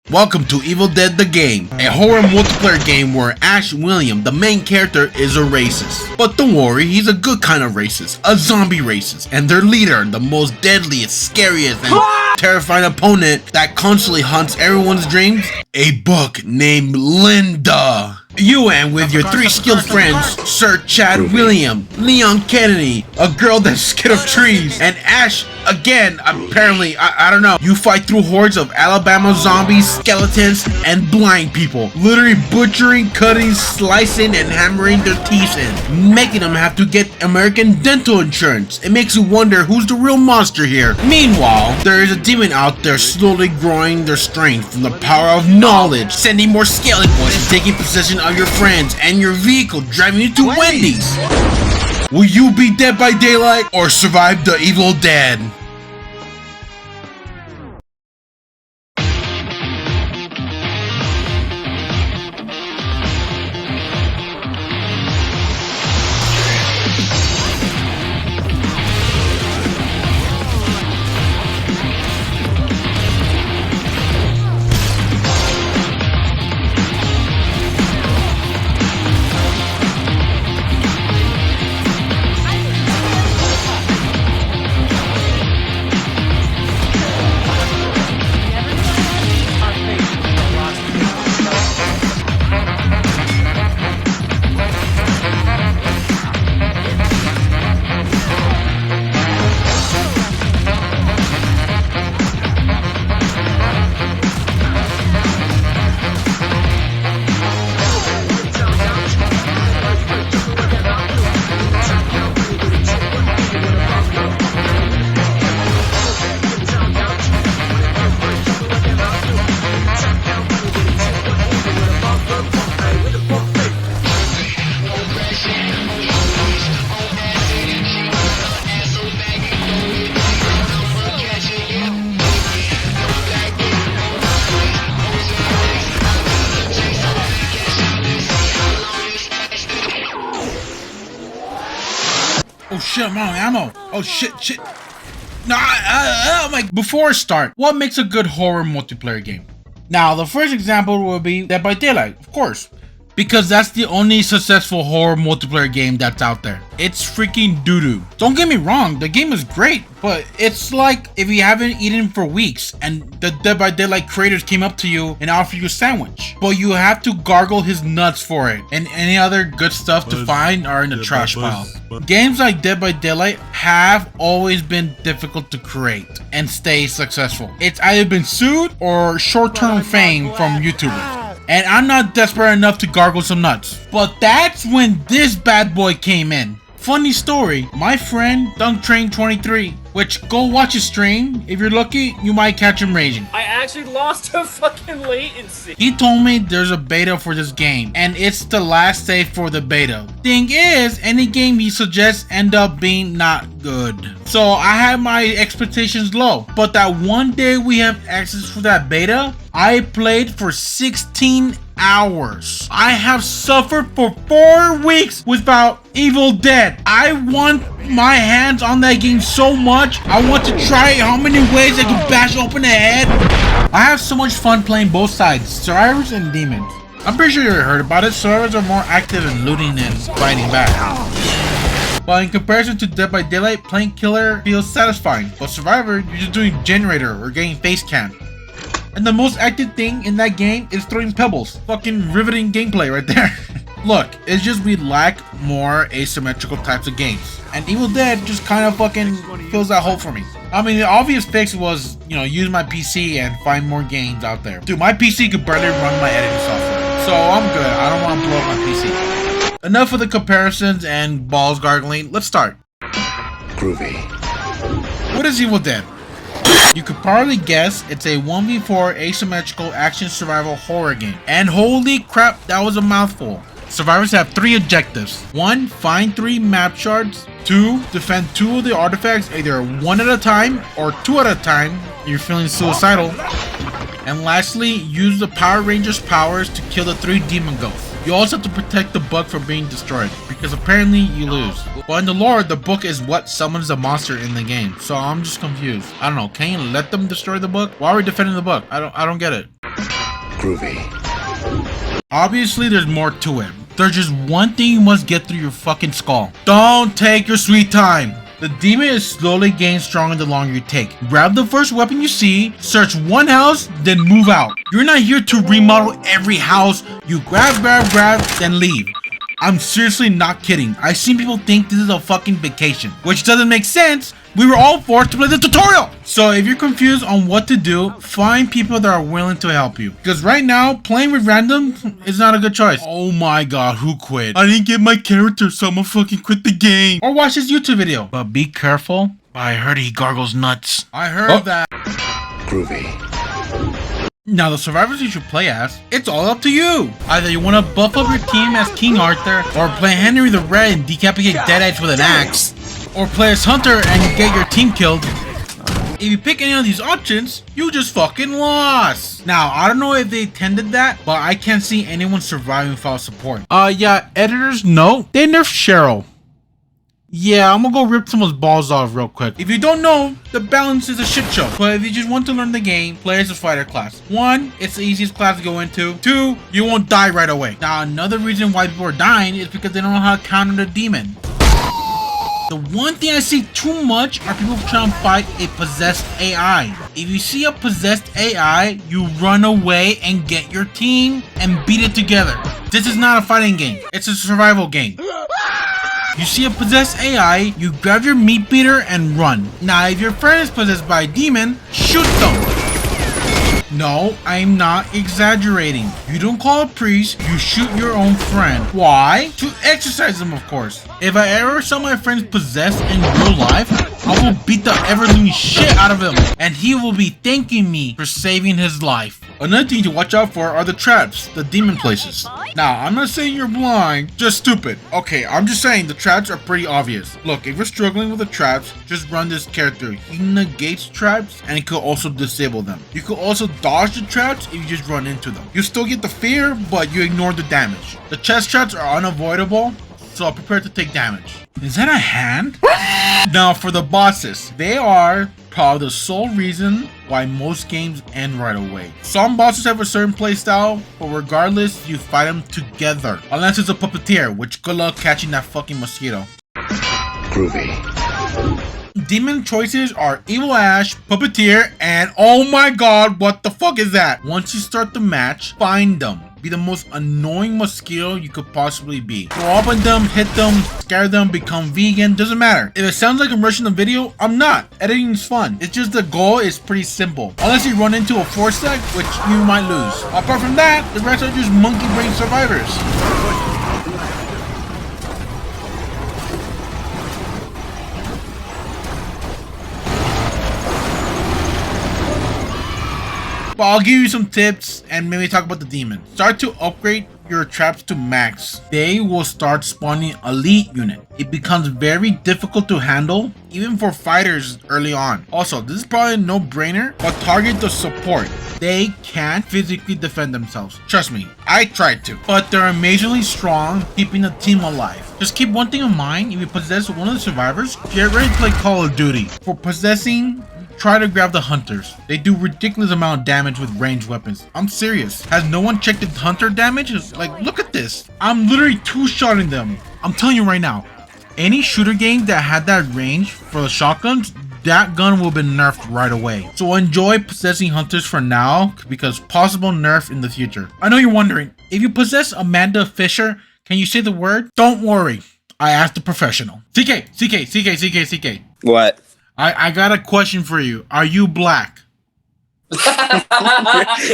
Welcome to Evil Dead the Game, a horror multiplayer game where Ash William, the main character, is a racist. But don't worry, he's a good kind of racist, a zombie racist, and their leader, the most deadliest, scariest, and terrifying opponent that constantly haunts everyone's dreams, a book named Linda. You and with your three skilled friends, Sir Chad William, Leon Kennedy, a girl that's scared of trees, and Ash, again, apparently, I don't know. You fight through hordes of Alabama zombies, skeletons, and blind people, literally butchering, cutting, slicing, and hammering their teeth in, making them have to get American dental insurance. It makes you wonder who's the real monster here. Meanwhile, there is a demon out there slowly growing their strength from the power of knowledge, sending more scaly boys and taking possession of your friends and your vehicle, driving you to Wendy's. Will you be dead by daylight or survive the Evil Dead? Oh shit, I'm out of ammo. Oh shit. No, before I start, what makes a good horror multiplayer game? Now, the first example will be Dead by Daylight, of course. Because that's the only successful horror multiplayer game that's out there. It's freaking doo-doo. Don't get me wrong, the game is great, but it's like if you haven't eaten for weeks and the Dead by Daylight creators came up to you and offered you a sandwich. But you have to gargle his nuts for it, and any other good stuff to find are in the trash pile. Games like Dead by Daylight have always been difficult to create and stay successful. It's either been sued or short-term fame from YouTubers. And I'm not desperate enough to gargle some nuts. But that's when this bad boy came in. Funny story, my friend DunkTrain23, which go watch his stream. If you're lucky, you might catch him raging. I actually lost to fucking latency. He told me there's a beta for this game, and it's the last save for the beta. Thing is, any game he suggests end up being not good. So I had my expectations low. But that one day we have access for that beta, I played for 16 hours. I have suffered for 4 weeks without Evil Dead. I want my hands on that game so much. I want to try how many ways I can bash open the head. I have so much fun playing both sides, survivors and demons. I'm pretty sure you heard about it. Survivors are more active in looting and fighting back. While in comparison to Dead by Daylight, playing killer feels satisfying. But Survivor, you're just doing generator or getting face cam. And the most active thing in that game is throwing pebbles. Fucking riveting gameplay right there. Look, it's just we lack more asymmetrical types of games. And Evil Dead just kind of fucking fills that hole for me. I mean, the obvious fix was, use my PC and find more games out there. Dude, my PC could barely run my editing software. So I'm good. I don't want to blow up my PC. Enough of the comparisons and balls gargling. Let's start. Groovy. What is Evil Dead? You could probably guess it's a 1v4 asymmetrical action survival horror game. And holy crap, that was a mouthful. Survivors have 3 objectives. 1. Find 3 map shards. 2. Defend 2 of the artifacts either 1 at a time or 2 at a time if you're feeling suicidal. And lastly, use the Power Rangers powers to kill the 3 demon ghosts. You also have to protect the book from being destroyed, because apparently you lose. But in the lore, the book is what summons the monster in the game, so I'm just confused. I don't know, can you let them destroy the book? Why are we defending the book? I don't get it. Groovy. Obviously, there's more to it. There's just one thing you must get through your fucking skull. Don't take your sweet time. The demon is slowly getting stronger the longer you take. Grab the first weapon you see, search one house, then move out. You're not here to remodel every house. You grab, then leave. I'm seriously not kidding. I've seen people think this is a fucking vacation, which doesn't make sense. We were all forced to play the tutorial. So if you're confused on what to do, find people that are willing to help you. Because right now, playing with random is not a good choice. Oh my god, who quit? I didn't get my character, so I'm gonna fucking quit the game. Or watch this YouTube video. But be careful. I heard he gargles nuts. I heard that. Groovy. Now the survivors you should play as, it's all up to you. Either you want to buff up your team as King Arthur, or play Henry the Red and decapitate Deadites with an axe, or play as Hunter and get your team killed. If you pick any of these options, you just fucking lost. Now, I don't know if they intended that, but I can't see anyone surviving without support. Yeah, editors, no. They nerfed Cheryl. Yeah, I'm gonna go rip someone's balls off real quick. If you don't know, the balance is a shit show. But if you just want to learn the game, play as a fighter class. 1, it's the easiest class to go into. 2, you won't die right away. Now, another reason why people are dying is because they don't know how to counter the demon. The one thing I see too much are people trying to fight a possessed AI. If you see a possessed AI, you run away and get your team and beat it together. This is not a fighting game. It's a survival game. You see a possessed AI, you grab your meat beater and run. Now, if your friend is possessed by a demon, shoot them. No, I'm not exaggerating. You don't call a priest, you shoot your own friend. Why? To exercise them, of course. If I ever saw my friends possessed in real life, I will beat the ever-living shit out of him, and he will be thanking me for saving his life. Another thing to watch out for are the traps, the demon places. Now, I'm not saying you're blind, just stupid. Okay, I'm just saying the traps are pretty obvious. Look, if you're struggling with the traps, just run this character. He negates traps, and he could also disable them. You could also dodge the traps if you just run into them. You still get the fear, but you ignore the damage. The chest traps are unavoidable, so prepare to take damage. Is that a hand? Now for the bosses, they are probably the sole reason why most games end right away. Some bosses have a certain playstyle, but regardless, you fight them together. Unless it's a puppeteer, which good luck catching that fucking mosquito. Groovy. Demon choices are Evil Ash, Puppeteer, and oh my god, what the fuck is that? Once you start the match, find them. Be the most annoying mosquito you could possibly be. Go up on them, hit them, scare them, become vegan, doesn't matter. If it sounds like I'm rushing the video, I'm not. Editing is fun. It's just the goal is pretty simple. Unless you run into a 4-stack, which you might lose. Apart from that, the rest are just monkey brain survivors. But I'll give you some tips and maybe talk about the demon. Start to upgrade your traps to max. They will start spawning elite unit. It becomes very difficult to handle, even for fighters early on. Also, this is probably a no-brainer, but target the support. They can't physically defend themselves. Trust me, I tried to. But they're amazingly strong, keeping the team alive. Just keep one thing in mind, if you possess one of the survivors, get ready to play Call of Duty. For possessing, try to grab the hunters. They do ridiculous amount of damage with ranged weapons. I'm serious. Has no one checked the hunter damage? Like, look at this. I'm literally two-shotting them. I'm telling you right now, any shooter game that had that range for the shotguns, that gun will have been nerfed right away. So enjoy possessing hunters for now, because possible nerf in the future. I know you're wondering, if you possess Amanda Fisher, can you say the word? Don't worry. I asked a professional. CK. What? I got a question for you. Are you black?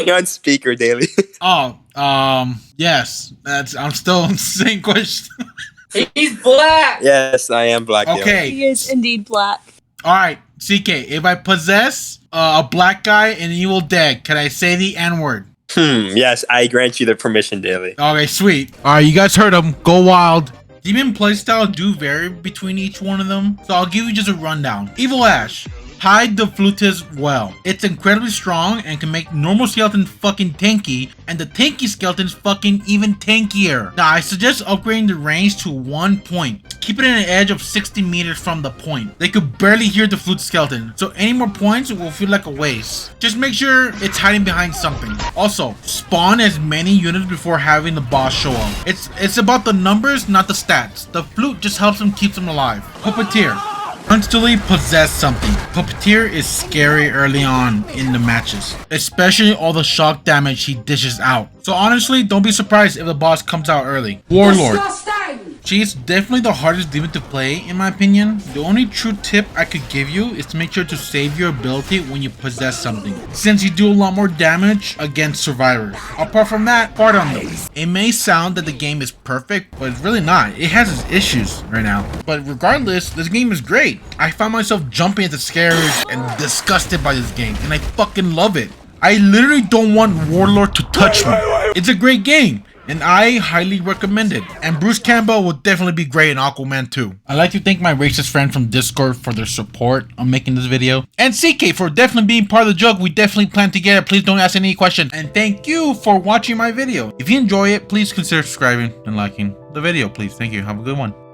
You're on speaker, Daily. Yes. I'm still on the same question. He's black! Yes, I am black. Okay. He is indeed black. Alright, CK, if I possess a black guy in Evil Dead, can I say the N-word? Yes, I grant you the permission, Daily. Okay, sweet. Alright, you guys heard him. Go wild. Demon playstyle do vary between each one of them, so I'll give you just a rundown. Evil Ash. Hide the flutist well. It's incredibly strong and can make normal skeletons fucking tanky, and the tanky skeletons fucking even tankier. Now, I suggest upgrading the range to 1 point. keep it in an edge of 60 meters from the point. They could barely hear the flute skeleton, so any more points will feel like a waste. Just make sure it's hiding behind something. Also, spawn as many units before having the boss show up. It's about the numbers, not the stats. The flute just helps them keep them alive. Puppeteer. Constantly possess something. Puppeteer is scary early on in the matches, especially all the shock damage he dishes out. So honestly, don't be surprised if the boss comes out early. Warlord. She's definitely the hardest demon to play in my opinion. The only true tip I could give you is to make sure to save your ability when you possess something, since you do a lot more damage against survivors. Apart from that, part on them. It may sound that the game is perfect, but it's really not. It has its issues right now. But regardless, this game is great. I found myself jumping at the scares and disgusted by this game, and I fucking love it. I literally don't want Warlord to touch me. It's a great game, and I highly recommend it. And Bruce Campbell will definitely be great in Aquaman 2. I'd like to thank my racist friend from Discord for their support on making this video. And CK for definitely being part of the joke. We definitely plan to get it. Please don't ask any questions. And thank you for watching my video. If you enjoy it, please consider subscribing and liking the video, please. Thank you. Have a good one.